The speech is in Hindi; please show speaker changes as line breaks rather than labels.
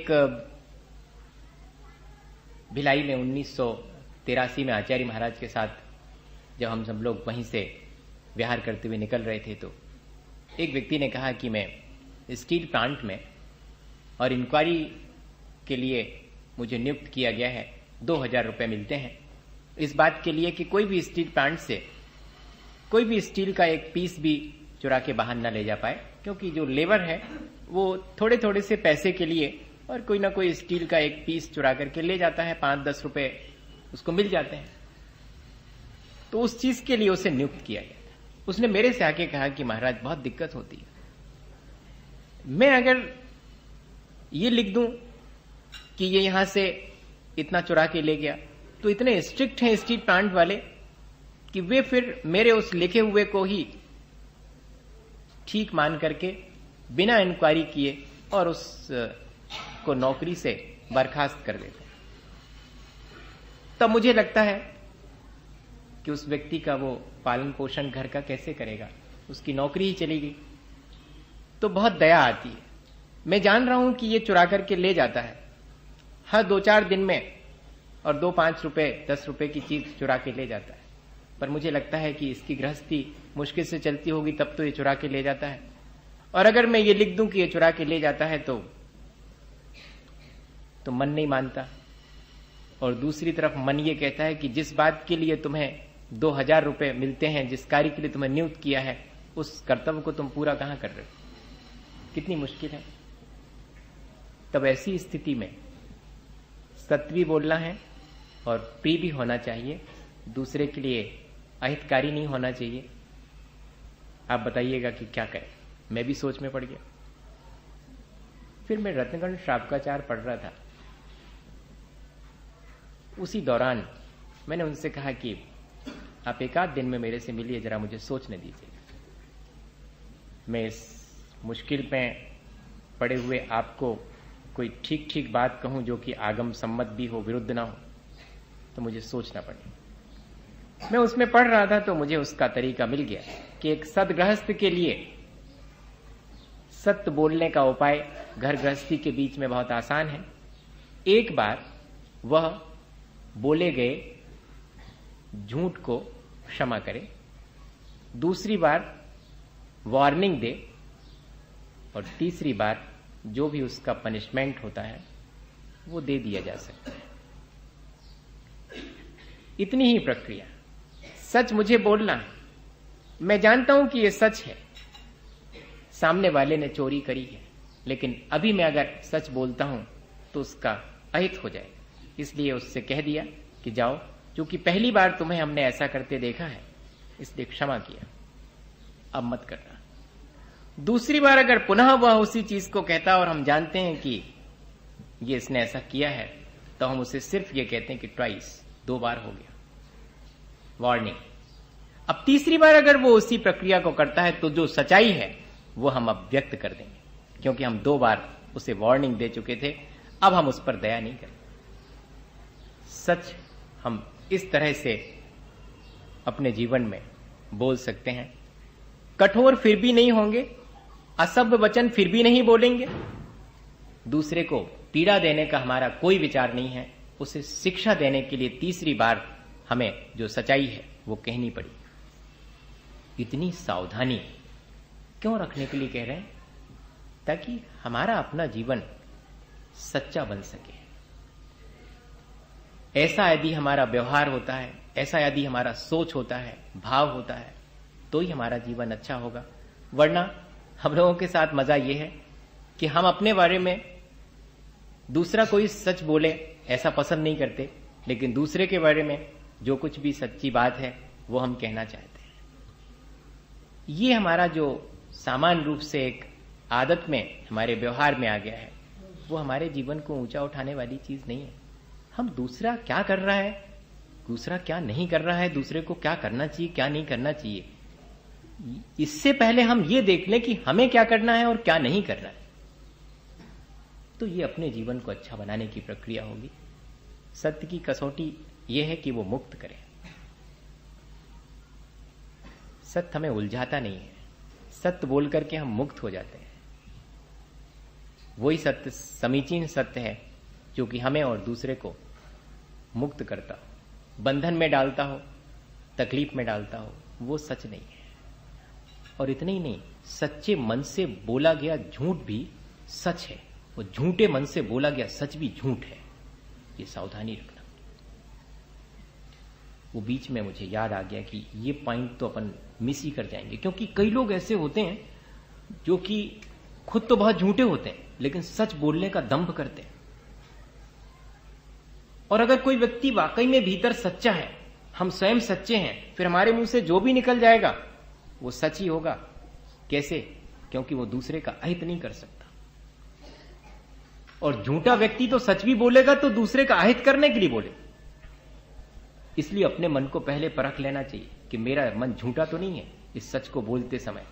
एक भिलाई में 1983 में आचार्य महाराज के साथ जब हम सब लोग वहीं से विहार करते हुए निकल रहे थे, तो एक व्यक्ति ने कहा कि मैं स्टील प्लांट में और इंक्वायरी के लिए मुझे नियुक्त किया गया है, 2000 रुपये मिलते हैं इस बात के लिए कि कोई भी स्टील प्लांट से कोई भी स्टील का एक पीस भी चुरा के बाहर न ले जा पाए, क्योंकि जो लेबर है वो थोड़े थोड़े से पैसे के लिए और कोई ना कोई स्टील का एक पीस चुरा करके ले जाता है, 5-10 रुपए उसको मिल जाते हैं। तो उस चीज के लिए उसे नियुक्त किया गया था। उसने मेरे से आके कहा कि महाराज बहुत दिक्कत होती है, मैं अगर ये लिख दूं कि ये यहां से इतना चुरा के ले गया, तो इतने स्ट्रिक्ट हैं स्टील प्लांट वाले कि वे फिर मेरे उस लिखे हुए को ही ठीक मान करके बिना इंक्वायरी किए और उस को नौकरी से बर्खास्त कर देते। तब मुझे लगता है कि उस व्यक्ति का वो पालन पोषण घर का कैसे करेगा, उसकी नौकरी ही चली गई। तो बहुत दया आती है। मैं जान रहा हूं कि ये चुरा करके ले जाता है, हर 2-4 दिन में और 2-5 रुपए 10 रुपए की चीज चुरा के ले जाता है, पर मुझे लगता है कि इसकी गृहस्थी मुश्किल से चलती होगी तब तो ये चुरा के ले जाता है। और अगर मैं ये लिख दूं कि ये चुरा के ले जाता है तो मन नहीं मानता, और दूसरी तरफ मन ये कहता है कि जिस बात के लिए तुम्हें 2000 रुपए मिलते हैं, जिस कार्य के लिए तुम्हें नियुक्त किया है, उस कर्तव्य को तुम पूरा कहां कर रहे हो, कितनी मुश्किल है। तब ऐसी स्थिति में सत्य भी बोलना है और प्रिय भी होना चाहिए, दूसरे के लिए अहितकारी नहीं होना चाहिए। आप बताइएगा कि क्या करें। मैं भी सोच में पड़ गया। फिर मैं रत्नगण श्रावकाचार पढ़ रहा था, उसी दौरान मैंने उनसे कहा कि आप 1-8 दिन में मेरे से मिलिए, जरा मुझे सोचने दीजिए। मैं इस मुश्किल में पड़े हुए आपको कोई ठीक ठीक बात कहूं जो कि आगम सम्मत भी हो, विरुद्ध ना हो, तो मुझे सोचना पड़े। मैं उसमें पढ़ रहा था तो मुझे उसका तरीका मिल गया कि एक सदगृहस्थ के लिए सत्य बोलने का उपाय घर गृहस्थी के बीच में बहुत आसान है। एक बार वह बोले गए झूठ को क्षमा करे, दूसरी बार वार्निंग दे, और तीसरी बार जो भी उसका पनिशमेंट होता है वो दे दिया जा सकता है। इतनी ही प्रक्रिया। सच मुझे बोलना है, मैं जानता हूं कि ये सच है, सामने वाले ने चोरी करी है, लेकिन अभी मैं अगर सच बोलता हूं तो उसका अहित हो जाएगा। इसलिए उससे कह दिया कि जाओ, क्योंकि पहली बार तुम्हें हमने ऐसा करते देखा है, इसलिए क्षमा किया, अब मत करना। दूसरी बार अगर पुनः वह उसी चीज को कहता और हम जानते हैं कि ये इसने ऐसा किया है, तो हम उसे सिर्फ ये कहते हैं कि ट्वाइस, 2 बार हो गया, वार्निंग। अब तीसरी बार अगर वो उसी प्रक्रिया को करता है तो जो सच्चाई है वो हम अब व्यक्त कर देंगे, क्योंकि हम 2 बार उसे वार्निंग दे चुके थे, अब हम उस पर दया नहीं करें। सच हम इस तरह से अपने जीवन में बोल सकते हैं। कठोर फिर भी नहीं होंगे, असभ्य वचन फिर भी नहीं बोलेंगे, दूसरे को पीड़ा देने का हमारा कोई विचार नहीं है। उसे शिक्षा देने के लिए तीसरी बार हमें जो सच्चाई है वो कहनी पड़ी। इतनी सावधानी क्यों रखने के लिए कह रहे हैं? ताकि हमारा अपना जीवन सच्चा बन सके। ऐसा यदि हमारा व्यवहार होता है, ऐसा यदि हमारा सोच होता है, भाव होता है, तो ही हमारा जीवन अच्छा होगा। वरना हम लोगों के साथ मजा यह है कि हम अपने बारे में दूसरा कोई सच बोले ऐसा पसंद नहीं करते, लेकिन दूसरे के बारे में जो कुछ भी सच्ची बात है वो हम कहना चाहते हैं। ये हमारा जो सामान्य रूप से एक आदत में, हमारे व्यवहार में आ गया है, वो हमारे जीवन को ऊंचा उठाने वाली चीज नहीं है। हम दूसरा क्या कर रहा है, दूसरा क्या नहीं कर रहा है, दूसरे को क्या करना चाहिए, क्या नहीं करना चाहिए, इससे पहले हम ये देख लें कि हमें क्या करना है और क्या नहीं करना है, तो ये अपने जीवन को अच्छा बनाने की प्रक्रिया होगी। सत्य की कसौटी ये है कि वो मुक्त करे। सत्य हमें उलझाता नहीं है, सत्य बोल करके हम मुक्त हो जाते हैं। वही सत्य समीचीन सत्य है जो कि हमें और दूसरे को मुक्त करता हो, बंधन में डालता हो, तकलीफ में डालता हो, वो सच नहीं है। और इतना ही नहीं, सच्चे मन से बोला गया झूठ भी सच है, वो झूठे मन से बोला गया सच भी झूठ है। ये सावधानी रखना। वो बीच में मुझे याद आ गया कि ये पॉइंट तो अपन मिस ही कर जाएंगे, क्योंकि कई लोग ऐसे होते हैं जो कि खुद तो बहुत झूठे होते हैं लेकिन सच बोलने का दंभ करते हैं। और अगर कोई व्यक्ति वाकई में भीतर सच्चा है, हम स्वयं सच्चे हैं, फिर हमारे मुंह से जो भी निकल जाएगा वो सच ही होगा। कैसे? क्योंकि वो दूसरे का अहित नहीं कर सकता। और झूठा व्यक्ति तो सच भी बोलेगा तो दूसरे का अहित करने के लिए बोले। इसलिए अपने मन को पहले परख लेना चाहिए कि मेरा मन झूठा तो नहीं है इस सच को बोलते समय।